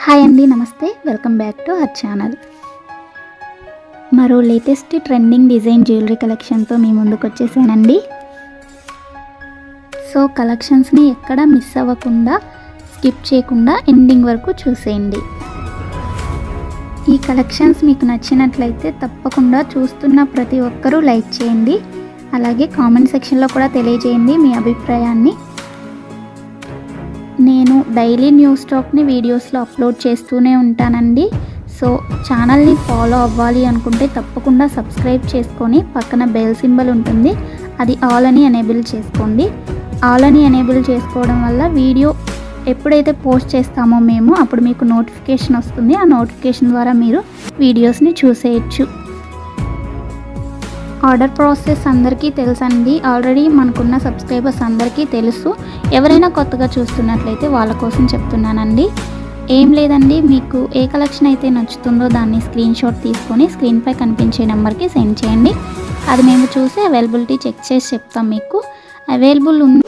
Hi అండి, నమస్తే. Welcome back to our channel. మరో లేటెస్ట్ ట్రెండింగ్ డిజైన్ జ్యువెలరీ కలెక్షన్తో మీ ముందుకు వచ్చేసానండి. సో కలెక్షన్స్ని ఎక్కడ మిస్ అవ్వకుండా, స్కిప్ చేయకుండా ఎండింగ్ వరకు చూసేయండి. ఈ కలెక్షన్స్ మీకు నచ్చినట్లయితే తప్పకుండా చూస్తున్న ప్రతి ఒక్కరూ లైక్ చేయండి. అలాగే కామెంట్ సెక్షన్లో కూడా తెలియజేయండి మీ అభిప్రాయాన్ని. నేను డైలీ న్యూ స్టాక్ని వీడియోస్లో అప్లోడ్ చేస్తూనే ఉంటానండి. సో ఛానల్ని ఫాలో అవ్వాలి అనుకుంటే తప్పకుండా సబ్స్క్రైబ్ చేసుకొని పక్కన బెల్ సింబల్ ఉంటుంది, అది ఆల్ అని ఎనేబుల్ చేసుకోండి. ఆల్ అని ఎనేబుల్ చేసుకోవడం వల్ల వీడియో ఎప్పుడైతే పోస్ట్ చేస్తామో మేము అప్పుడు మీకు నోటిఫికేషన్ వస్తుంది. ఆ నోటిఫికేషన్ ద్వారా మీరు వీడియోస్ని చూసేయచ్చు. ఆర్డర్ ప్రాసెస్ అందరికీ తెలుసండి. ఆల్రెడీ మనకున్న సబ్స్క్రైబర్స్ అందరికీ తెలుసు. ఎవరైనా కొత్తగా చూస్తున్నట్లయితే వాళ్ళ కోసం చెప్తున్నానండి. ఏం లేదండి, మీకు ఏ కలెక్షన్ అయితే నచ్చుతుందో దాన్ని స్క్రీన్ షాట్ తీసుకొని స్క్రీన్పై కనిపించే నెంబర్కి సెండ్ చేయండి. అది మేము చూసి అవైలబిలిటీ చెక్ చేసి చెప్తాం. మీకు అవైలబుల్ ఉన్న